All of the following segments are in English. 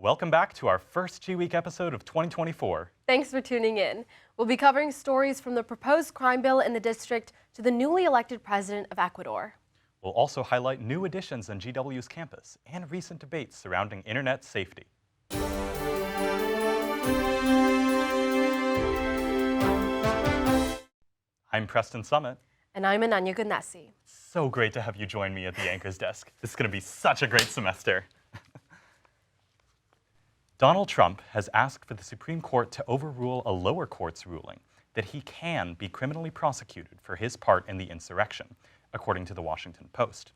Welcome back to our first GWeek episode of 2024. Thanks for tuning in. We'll be covering stories from the proposed crime bill in the district to the newly elected president of Ecuador. We'll also highlight new additions on GW's campus and recent debates surrounding internet safety. I'm Preston Summit. And I'm Ananya Gunesi. So great to have you join me at the anchor's desk. This is going to be such a great semester. Donald Trump has asked for the Supreme Court to overrule a lower court's ruling that he can be criminally prosecuted for his part in the insurrection, according to the Washington Post.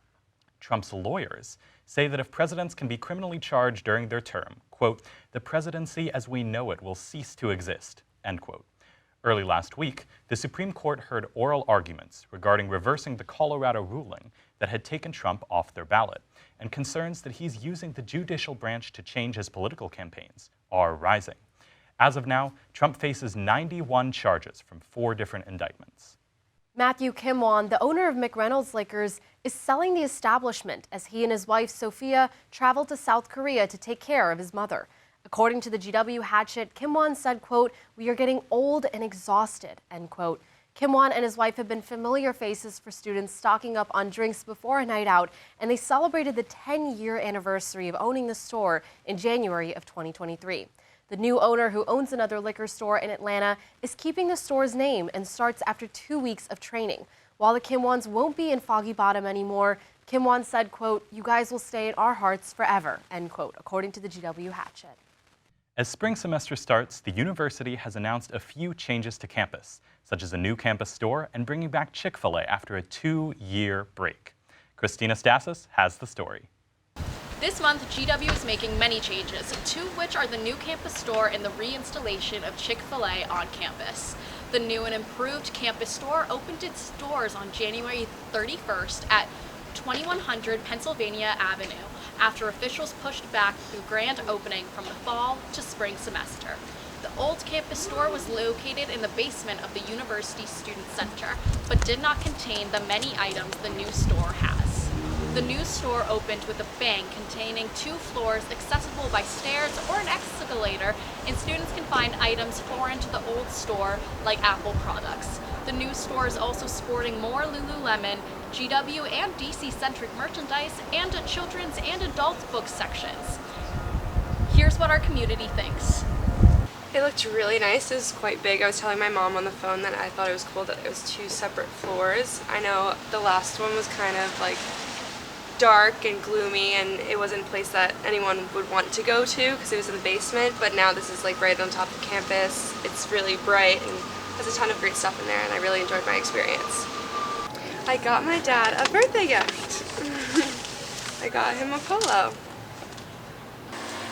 Trump's lawyers say that if presidents can be criminally charged during their term, quote, the presidency as we know it will cease to exist, end quote. Early last week, the Supreme Court heard oral arguments regarding reversing the Colorado ruling that had taken Trump off their ballot, and concerns that he's using the judicial branch to change his political campaigns are rising. As of now, Trump faces 91 charges from 4 different indictments. Matthew Kim Won, the owner of McReynolds Liquors, is selling the establishment as he and his wife, Sophia, traveled to South Korea to take care of his mother. According to the GW Hatchet, Kim Won said, quote, we are getting old and exhausted, end quote. Kim Won and his wife have been familiar faces for students stocking up on drinks before a night out, and they celebrated the 10-year anniversary of owning the store in January of 2023. The new owner, who owns another liquor store in Atlanta, is keeping the store's name and starts after 2 weeks of training. While the Kim Wons won't be in Foggy Bottom anymore, Kim Won said, quote, you guys will stay in our hearts forever, end quote, according to the GW Hatchet. As spring semester starts, the university has announced a few changes to campus, such as a new campus store and bringing back Chick-fil-A after a 2-year break. Christina Stasis has the story. This month, GW is making many changes, 2 of which are the new campus store and the reinstallation of Chick-fil-A on campus. The new and improved campus store opened its doors on January 31st at 2100 Pennsylvania Avenue, after officials pushed back the grand opening from the fall to spring semester. The old campus store was located in the basement of the University Student Center, but did not contain the many items the new store has. The new store opened with a bang, containing 2 floors accessible by stairs or an escalator, and students can find items foreign to the old store, like Apple products. The new store is also sporting more Lululemon, GW and DC-centric merchandise, and children's and adult book sections. Here's what our community thinks. It looked really nice. It was quite big. I was telling my mom on the phone that I thought it was cool that it was 2 separate floors. I know the last one was kind of like dark and gloomy, and it wasn't a place that anyone would want to go to because it was in the basement, but now this is like right on top of campus. It's really bright and has a ton of great stuff in there, and I really enjoyed my experience. I got my dad a birthday gift. I got him a polo.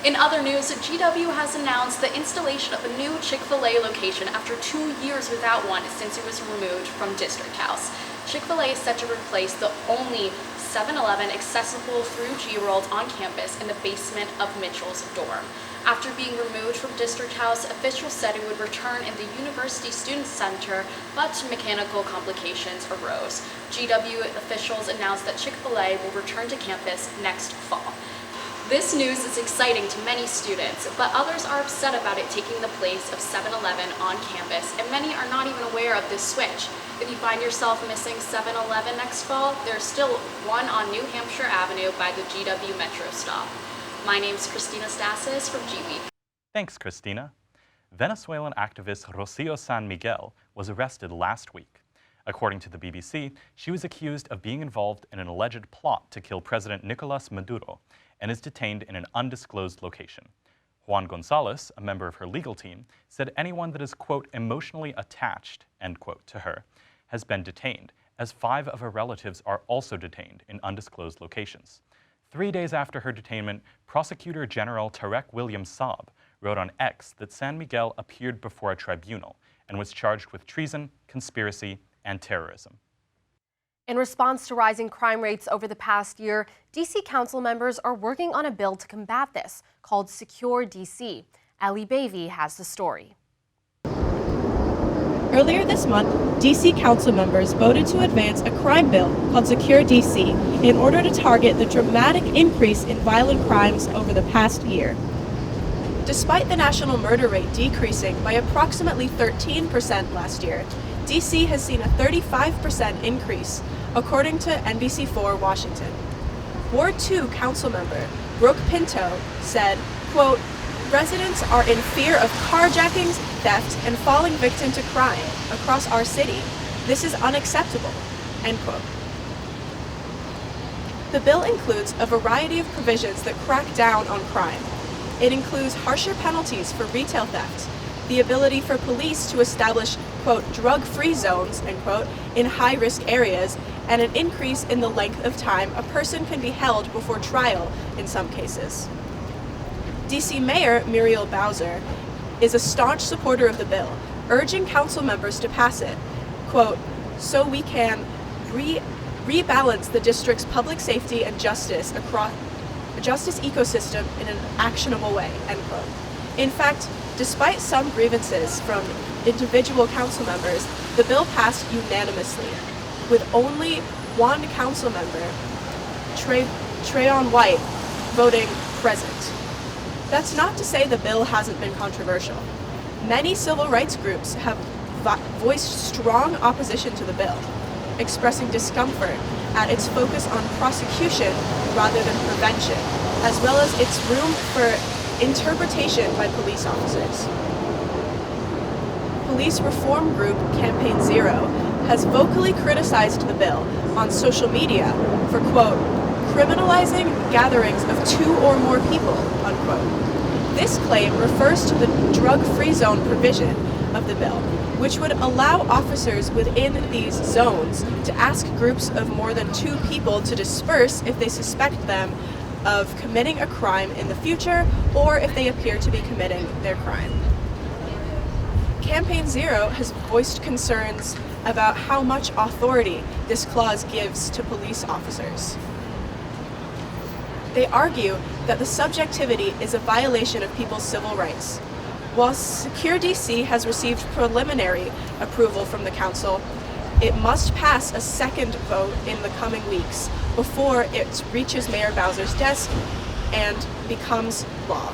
In other news, GW has announced the installation of a new Chick-fil-A location after 2 years without one since it was removed from District House. Chick-fil-A is set to replace the only 7-Eleven accessible through G-World on campus in the basement of Mitchell's dorm. After being removed from District House, officials said it would return in the University Student Center, but mechanical complications arose. GW officials announced that Chick-fil-A will return to campus next fall. This news is exciting to many students, but others are upset about it taking the place of 7-Eleven on campus, and many are not even aware of this switch. If you find yourself missing 7-Eleven next fall, there's still one on New Hampshire Avenue by the GW Metro stop. My name's Christina Stasis from GWeek. Thanks, Christina. Venezuelan activist Rocio San Miguel was arrested last week. According to the BBC, she was accused of being involved in an alleged plot to kill President Nicolas Maduro and is detained in an undisclosed location. Juan Gonzalez, a member of her legal team, said anyone that is, quote, emotionally attached, end quote, to her has been detained, as 5 of her relatives are also detained in undisclosed locations. 3 days after her detainment, Prosecutor General Tarek William Saab wrote on X that San Miguel appeared before a tribunal and was charged with treason, conspiracy, and terrorism. In response to rising crime rates over the past year, D.C. council members are working on a bill to combat this called Secure D.C. Ali Bavey has the story. Earlier this month, D.C. council members voted to advance a crime bill called Secure D.C. in order to target the dramatic increase in violent crimes over the past year. Despite the national murder rate decreasing by approximately 13% last year, DC has seen a 35% increase, according to NBC4 Washington. Ward 2 council member Brooke Pinto said, quote, "Residents are in fear of carjackings, theft, and falling victim to crime across our city. This is unacceptable," end quote. The bill includes a variety of provisions that crack down on crime. It includes harsher penalties for retail theft, the ability for police to establish, quote, drug-free zones, end quote, in high-risk areas, and an increase in the length of time a person can be held before trial in some cases. DC Mayor Muriel Bowser is a staunch supporter of the bill, urging council members to pass it, quote, "so we can rebalance the district's public safety and justice ecosystem in an actionable way," end quote. In fact, despite some grievances from individual council members, the bill passed unanimously, with only one council member, Trayon White, voting present. That's not to say the bill hasn't been controversial. Many civil rights groups have voiced strong opposition to the bill, expressing discomfort at its focus on prosecution rather than prevention, as well as its room for interpretation by police officers. Police reform group Campaign Zero has vocally criticized the bill on social media for, quote, "criminalizing gatherings of 2 or more people," unquote. This claim refers to the drug-free zone provision of the bill, which would allow officers within these zones to ask groups of more than 2 people to disperse if they suspect them of committing a crime in the future or if they appear to be committing their crime. Campaign Zero has voiced concerns about how much authority this clause gives to police officers. They argue that the subjectivity is a violation of people's civil rights. While Secure DC has received preliminary approval from the council, it must pass a second vote in the coming weeks before it reaches Mayor Bowser's desk and becomes law.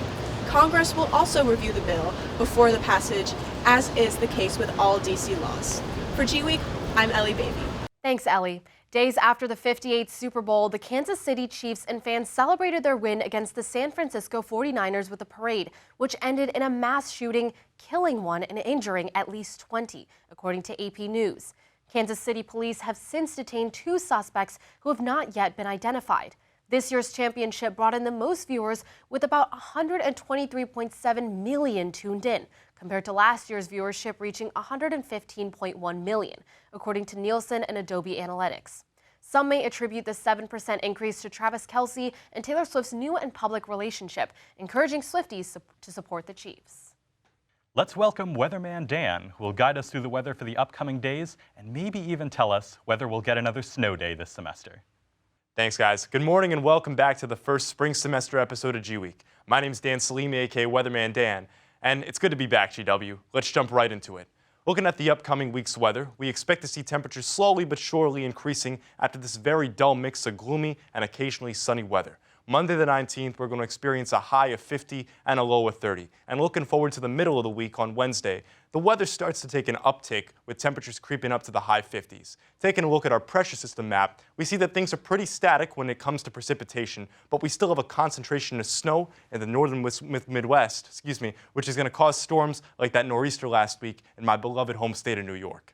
Congress will also review the bill before the passage, as is the case with all DC laws. For GWeek, I'm Ellie Baby. Thanks, Ellie. Days after the 58th Super Bowl, the Kansas City Chiefs and fans celebrated their win against the San Francisco 49ers with a parade, which ended in a mass shooting, killing one and injuring at least 20, according to AP News. Kansas City police have since detained 2 suspects who have not yet been identified. This year's championship brought in the most viewers, with about 123.7 million tuned in, compared to last year's viewership reaching 115.1 million, according to Nielsen and Adobe Analytics. Some may attribute the 7% increase to Travis Kelce and Taylor Swift's new and public relationship, encouraging Swifties to support the Chiefs. Let's welcome Weatherman Dan, who will guide us through the weather for the upcoming days and maybe even tell us whether we'll get another snow day this semester. Thanks, guys. Good morning and welcome back to the first spring semester episode of GWeek. My name's Dan Salimi, aka Weatherman Dan, and it's good to be back, GW. Let's jump right into it. Looking at the upcoming week's weather, we expect to see temperatures slowly but surely increasing after this very dull mix of gloomy and occasionally sunny weather. Monday the 19th, we're going to experience a high of 50 and a low of 30. And looking forward to the middle of the week on Wednesday, the weather starts to take an uptick with temperatures creeping up to the high 50s. Taking a look at our pressure system map, we see that things are pretty static when it comes to precipitation, but we still have a concentration of snow in the northern Midwest, which is going to cause storms like that nor'easter last week in my beloved home state of New York.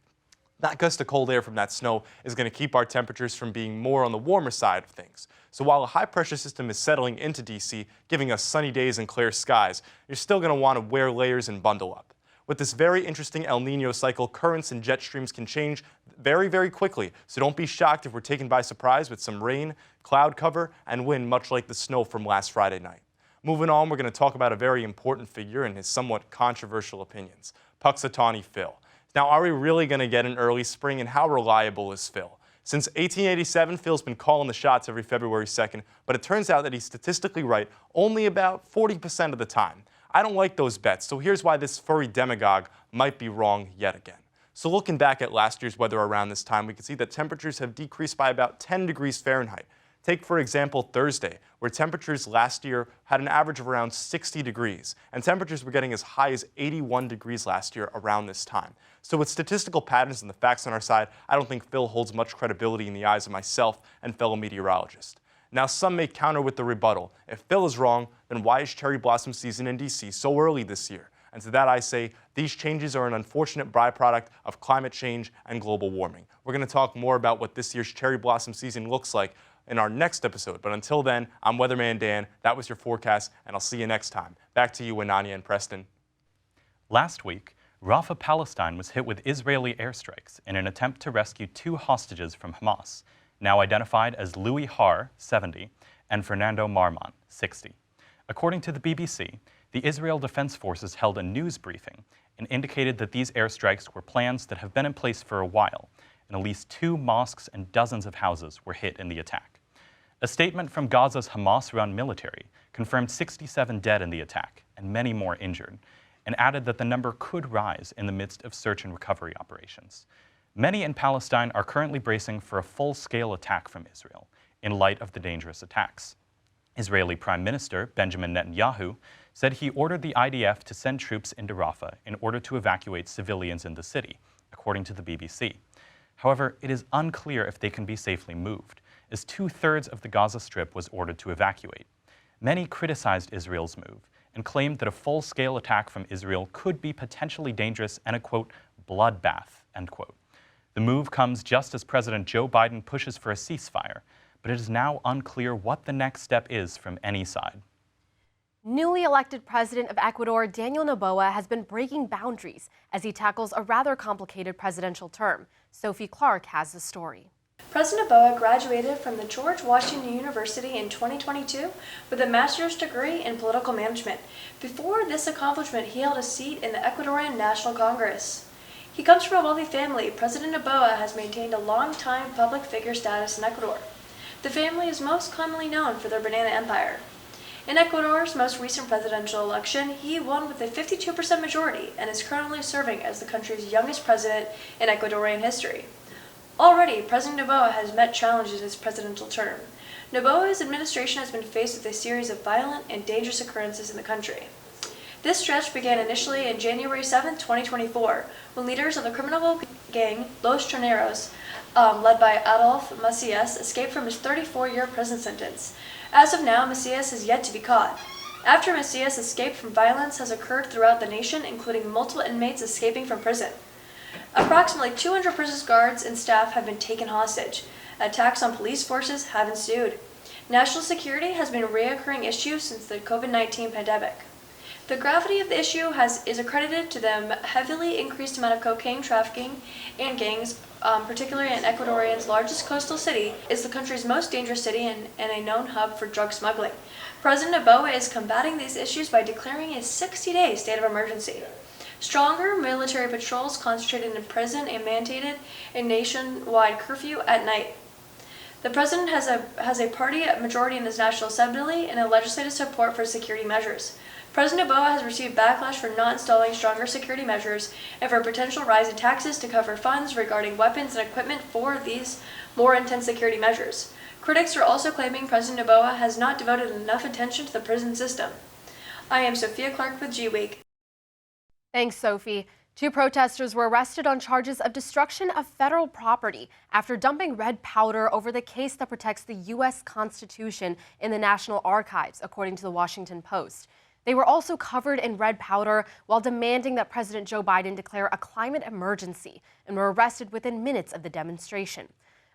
That gust of cold air from that snow is going to keep our temperatures from being more on the warmer side of things. So while a high-pressure system is settling into DC, giving us sunny days and clear skies, you're still going to want to wear layers and bundle up. With this very interesting El Niño cycle, currents and jet streams can change very, very quickly, so don't be shocked if we're taken by surprise with some rain, cloud cover, and wind, much like the snow from last Friday night. Moving on, we're going to talk about a very important figure and his somewhat controversial opinions, Punxsutawney Phil. Now, are we really going to get an early spring, and how reliable is Phil? Since 1887, Phil's been calling the shots every February 2nd, but it turns out that he's statistically right only about 40% of the time. I don't like those bets, so here's why this furry demagogue might be wrong yet again. So looking back at last year's weather around this time, we can see that temperatures have decreased by about 10 degrees Fahrenheit. Take, for example, Thursday, where temperatures last year had an average of around 60 degrees, and temperatures were getting as high as 81 degrees last year around this time. So with statistical patterns and the facts on our side, I don't think Phil holds much credibility in the eyes of myself and fellow meteorologists. Now, some may counter with the rebuttal. If Phil is wrong, then why is cherry blossom season in DC so early this year? And to that I say, these changes are an unfortunate byproduct of climate change and global warming. We're going to talk more about what this year's cherry blossom season looks like in our next episode. But until then, I'm Weatherman Dan. That was your forecast, and I'll see you next time. Back to you, Ananya and Preston. Last week, Rafah, Palestine was hit with Israeli airstrikes in an attempt to rescue 2 hostages from Hamas, now identified as Louis Har, 70, and Fernando Marmon, 60. According to the BBC, the Israel Defense Forces held a news briefing and indicated that these airstrikes were plans that have been in place for a while, and at least 2 mosques and dozens of houses were hit in the attack. A statement from Gaza's Hamas-run military confirmed 67 dead in the attack and many more injured, and added that the number could rise in the midst of search and recovery operations. Many in Palestine are currently bracing for a full-scale attack from Israel in light of the dangerous attacks. Israeli Prime Minister Benjamin Netanyahu said he ordered the IDF to send troops into Rafah in order to evacuate civilians in the city, according to the BBC. However, it is unclear if they can be safely moved, as 2/3 of the Gaza Strip was ordered to evacuate. Many criticized Israel's move and claimed that a full-scale attack from Israel could be potentially dangerous and a, quote, bloodbath, end quote. The move comes just as President Joe Biden pushes for a ceasefire, but it is now unclear what the next step is from any side. Newly elected president of Ecuador, Daniel Noboa, has been breaking boundaries as he tackles a rather complicated presidential term. Sophie Clark has the story. President Noboa graduated from the George Washington University in 2022 with a master's degree in political management. Before this accomplishment, he held a seat in the Ecuadorian National Congress. He comes from a wealthy family. President Noboa has maintained a long-time public figure status in Ecuador. The family is most commonly known for their banana empire. In Ecuador's most recent presidential election, he won with a 52% majority and is currently serving as the country's youngest president in Ecuadorian history. Already, President Noboa has met challenges in his presidential term. Noboa's administration has been faced with a series of violent and dangerous occurrences in the country. This stretch began initially on January 7, 2024, when leaders of the criminal gang Los Choneros, led by Adolf Macias, escaped from his 34-year prison sentence. As of now, Macias is yet to be caught. After Macias escaped from violence has occurred throughout the nation, including multiple inmates escaping from prison. Approximately 200 prison guards and staff have been taken hostage. Attacks on police forces have ensued. National security has been a recurring issue since the COVID-19 pandemic. The gravity of the issue is accredited to the heavily increased amount of cocaine trafficking and gangs, particularly in Ecuadorian's largest coastal city, is the country's most dangerous city and a known hub for drug smuggling. President Noboa is combating these issues by declaring a 60-day state of emergency. Stronger military patrols concentrated in prison and mandated a nationwide curfew at night. The president has a party majority in his National Assembly and a legislative support for security measures. President Noboa has received backlash for not installing stronger security measures and for a potential rise in taxes to cover funds regarding weapons and equipment for these more intense security measures. Critics are also claiming President Noboa has not devoted enough attention to the prison system. I am Sophia Clark with GWeek. Thanks, Sophie. 2 protesters were arrested on charges of destruction of federal property after dumping red powder over the case that protects the U.S. Constitution in the National Archives, according to the Washington Post. They were also covered in red powder while demanding that President Joe Biden declare a climate emergency and were arrested within minutes of the demonstration.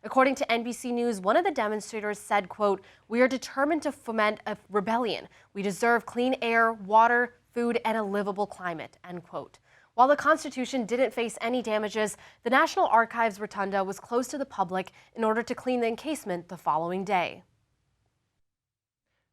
According to NBC News, one of the demonstrators said, quote, "We are determined to foment a rebellion. We deserve clean air, water, food, and a livable climate," end quote. While the Constitution didn't face any damages, the National Archives Rotunda was closed to the public in order to clean the encasement the following day.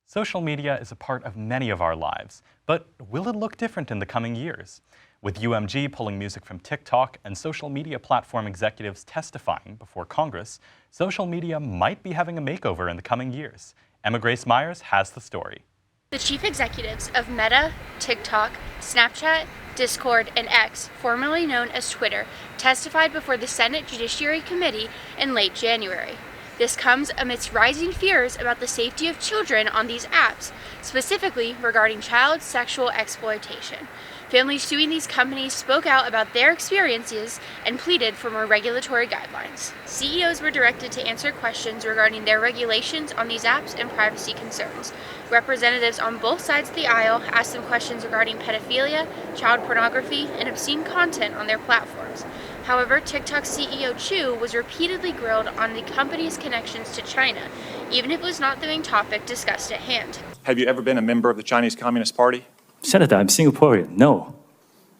Social media is a part of many of our lives, but will it look different in the coming years? With UMG pulling music from TikTok and social media platform executives testifying before Congress, social media might be having a makeover in the coming years. Emma Grace Myers has the story. The chief executives of Meta, TikTok, Snapchat, Discord, and X, formerly known as Twitter, testified before the Senate Judiciary Committee in late January. This comes amidst rising fears about the safety of children on these apps, specifically regarding child sexual exploitation. Families suing these companies spoke out about their experiences and pleaded for more regulatory guidelines. CEOs were directed to answer questions regarding their regulations on these apps and privacy concerns. Representatives on both sides of the aisle asked them questions regarding pedophilia, child pornography, and obscene content on their platforms. However, TikTok CEO Chu was repeatedly grilled on the company's connections to China, even if it was not the main topic discussed at hand. Have you ever been a member of the Chinese Communist Party? Senator, I'm Singaporean. No.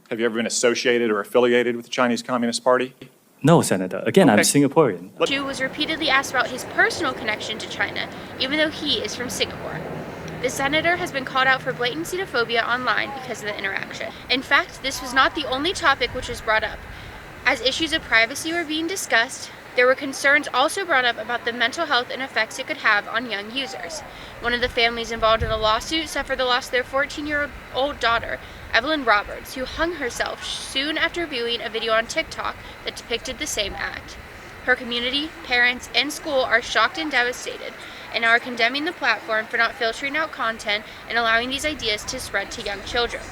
Have you ever been associated or affiliated with the Chinese Communist Party? No, Senator. Again, I'm Okay. Singaporean. Chu was repeatedly asked about his personal connection to China, even though he is from Singapore. The senator has been called out for blatant xenophobia online because of the interaction. In fact, this was not the only topic which was brought up. As issues of privacy were being discussed, there were concerns also brought up about the mental health and effects it could have on young users. One of the families involved in the lawsuit suffered the loss of their 14-year-old daughter, Evelyn Roberts, who hung herself soon after viewing a video on TikTok that depicted the same act. Her community, parents, and school are shocked and devastated, and are condemning the platform for not filtering out content and allowing these ideas to spread to young children.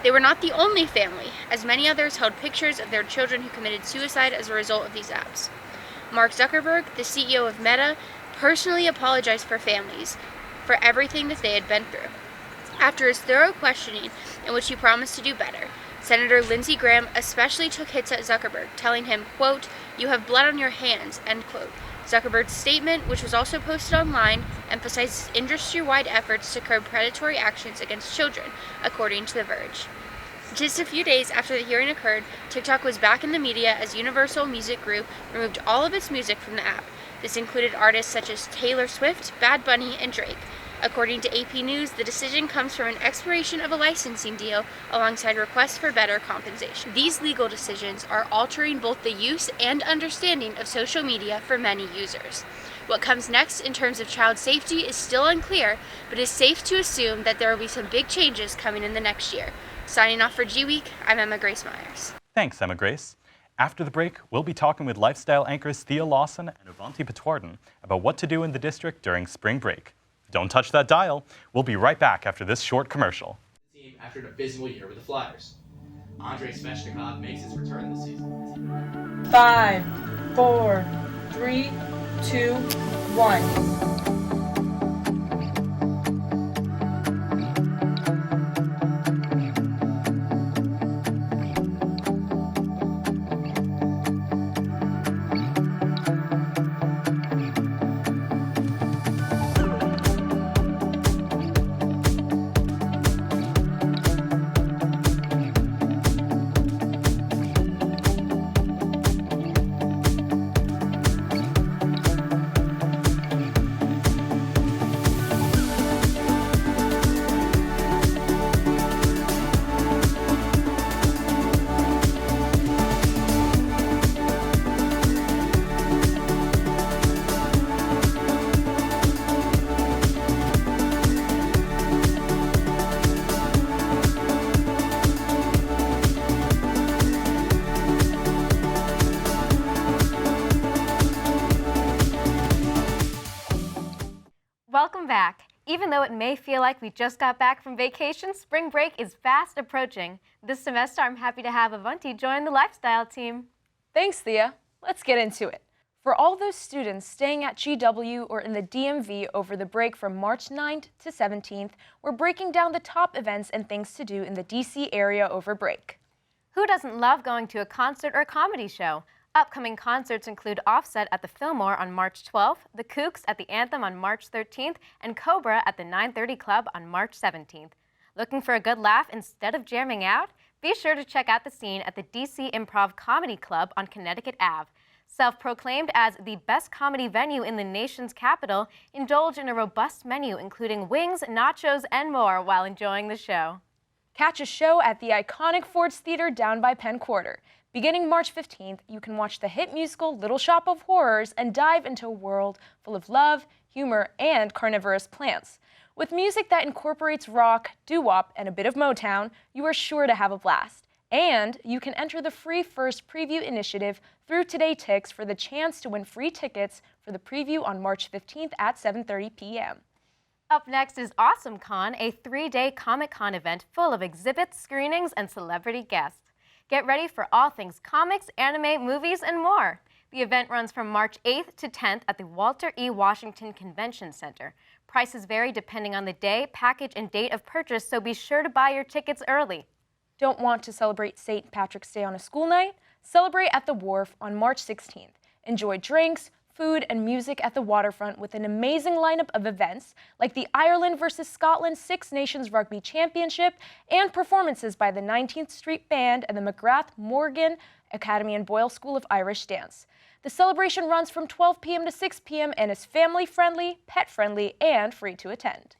They were not the only family, as many others held pictures of their children who committed suicide as a result of these apps. Mark Zuckerberg, the CEO of Meta, personally apologized for families for everything that they had been through. After his thorough questioning, in which he promised to do better, Senator Lindsey Graham especially took hits at Zuckerberg, telling him, quote, "You have blood on your hands," end quote. Zuckerberg's statement, which was also posted online, emphasizes industry-wide efforts to curb predatory actions against children, according to The Verge. Just a few days after the hearing occurred, TikTok was back in the media as Universal Music Group removed all of its music from the app. This included artists such as Taylor Swift, Bad Bunny, and Drake. According to AP News, the decision comes from an expiration of a licensing deal alongside requests for better compensation. These legal decisions are altering both the use and understanding of social media for many users. What comes next in terms of child safety is still unclear, but it's safe to assume that there will be some big changes coming in the next year. Signing off for GWeek, I'm Emma Grace Myers. Thanks, Emma Grace. After the break, we'll be talking with lifestyle anchors Thea Lawson and Avanti Patwardhan about what to do in the district during spring break. Don't touch that dial. We'll be right back after this short commercial. Team after an abysmal year with the Flyers. Andrei Svechnikov makes his return this season. 5, 4, 3, 2, 1. Welcome back. Even though it may feel like we just got back from vacation, spring break is fast approaching. This semester, I'm happy to have Avanti join the lifestyle team. Thanks, Thea. Let's get into it. For all those students staying at GW or in the DMV over the break from March 9th to 17th, we're breaking down the top events and things to do in the DC area over break. Who doesn't love going to a concert or comedy show? Upcoming concerts include Offset at the Fillmore on March 12th, The Kooks at the Anthem on March 13th, and Cobra at the 930 Club on March 17th. Looking for a good laugh instead of jamming out? Be sure to check out the scene at the DC Improv Comedy Club on Connecticut Ave. Self-proclaimed as the best comedy venue in the nation's capital, indulge in a robust menu including wings, nachos, and more while enjoying the show. Catch a show at the iconic Ford's Theater down by Penn Quarter. Beginning March 15th, you can watch the hit musical Little Shop of Horrors and dive into a world full of love, humor, and carnivorous plants. With music that incorporates rock, doo-wop, and a bit of Motown, you are sure to have a blast. And you can enter the free first preview initiative through Today Tix for the chance to win free tickets for the preview on March 15th at 7:30 p.m. Up next is AwesomeCon, a 3-day Comic-Con event full of exhibits, screenings, and celebrity guests. Get ready for all things comics, anime, movies, and more. The event runs from March 8th to 10th at the Walter E. Washington Convention Center. Prices vary depending on the day, package, and date of purchase, so be sure to buy your tickets early. Don't want to celebrate St. Patrick's Day on a school night? Celebrate at the Wharf on March 16th. Enjoy drinks, food, and music at the waterfront with an amazing lineup of events like the Ireland vs. Scotland Six Nations Rugby Championship and performances by the 19th Street Band and the McGrath Morgan Academy and Boyle School of Irish Dance. The celebration runs from 12 p.m. to 6 p.m. and is family-friendly, pet-friendly, and free to attend.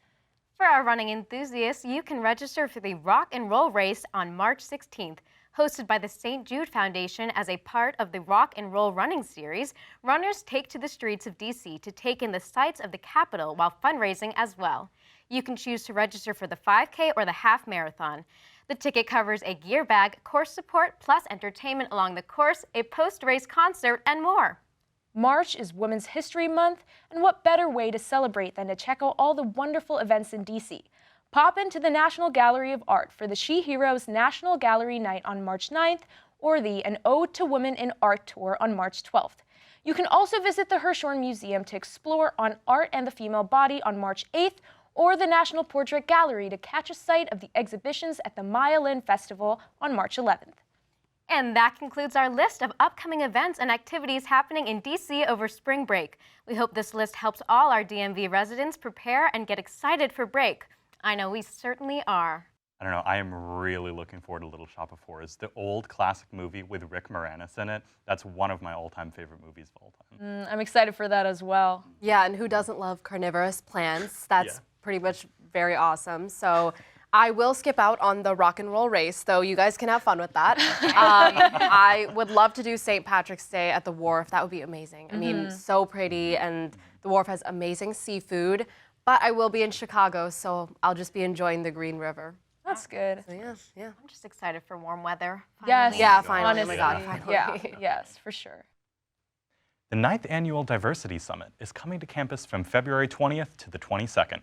For our running enthusiasts, you can register for the Rock and Roll Race on March 16th. Hosted by the St. Jude Foundation as a part of the Rock and Roll Running Series, runners take to the streets of D.C. to take in the sights of the Capitol while fundraising as well. You can choose to register for the 5K or the half marathon. The ticket covers a gear bag, course support, plus entertainment along the course, a post-race concert, and more. March is Women's History Month, and what better way to celebrate than to check out all the wonderful events in D.C. Pop into the National Gallery of Art for the She Heroes National Gallery Night on March 9th or the An Ode to Women in Art Tour on March 12th. You can also visit the Hirshhorn Museum to explore on art and the female body on March 8th or the National Portrait Gallery to catch a sight of the exhibitions at the Maya Lin Festival on March 11th. And that concludes our list of upcoming events and activities happening in D.C. over spring break. We hope this list helps all our DMV residents prepare and get excited for break. I know we certainly are. I don't know, I am really looking forward to Little Shop of Horrors, the old classic movie with Rick Moranis in it. That's one of my all-time favorite movies of all time. I'm excited for that as well. Yeah, and who doesn't love carnivorous plants? That's pretty much very awesome. So I will skip out on the rock and roll race, though you guys can have fun with that. I would love to do St. Patrick's Day at the Wharf. That would be amazing. I mean, so pretty, and the Wharf has amazing seafood. But I will be in Chicago, so I'll just be enjoying the Green River. That's good. So yeah. I'm just excited for warm weather. Yes. Yeah, finally. Honestly. Oh my God, finally. Yeah, yes, for sure. The 9th Annual Diversity Summit is coming to campus from February 20th to the 22nd.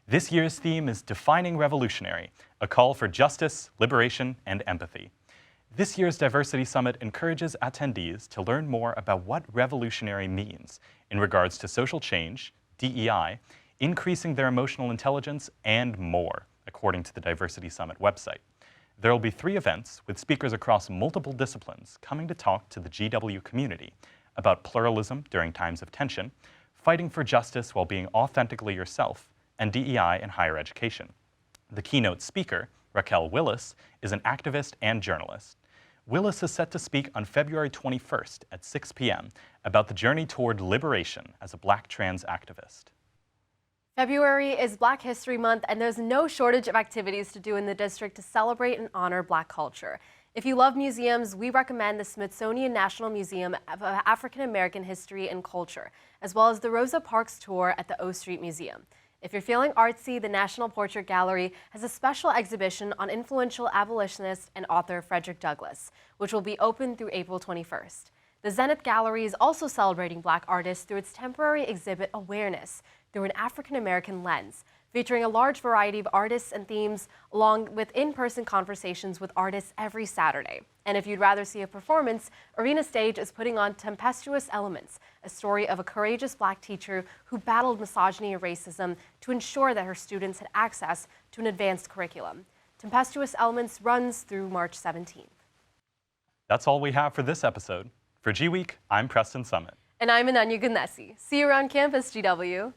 This year's theme is Defining Revolutionary, a call for justice, liberation, and empathy. This year's Diversity Summit encourages attendees to learn more about what revolutionary means in regards to social change, DEI, increasing their emotional intelligence, and more, according to the Diversity Summit website. There will be 3 events with speakers across multiple disciplines coming to talk to the GW community about pluralism during times of tension, fighting for justice while being authentically yourself, and DEI in higher education. The keynote speaker, Raquel Willis, is an activist and journalist. Willis is set to speak on February 21st at 6 p.m. about the journey toward liberation as a Black trans activist. February is Black History Month, and there's no shortage of activities to do in the district to celebrate and honor Black culture. If you love museums, we recommend the Smithsonian National Museum of African American History and Culture, as well as the Rosa Parks tour at the O Street Museum. If you're feeling artsy, the National Portrait Gallery has a special exhibition on influential abolitionist and author Frederick Douglass, which will be open through April 21st. The Zenith Gallery is also celebrating Black artists through its temporary exhibit Awareness through an African American lens, featuring a large variety of artists and themes, along with in-person conversations with artists every Saturday. And if you'd rather see a performance, Arena Stage is putting on Tempestuous Elements, a story of a courageous Black teacher who battled misogyny and racism to ensure that her students had access to an advanced curriculum. Tempestuous Elements runs through March 17th. That's all we have for this episode. For GWeek, I'm Preston Summit. And I'm Ananya Ganesi. See you around campus, GW.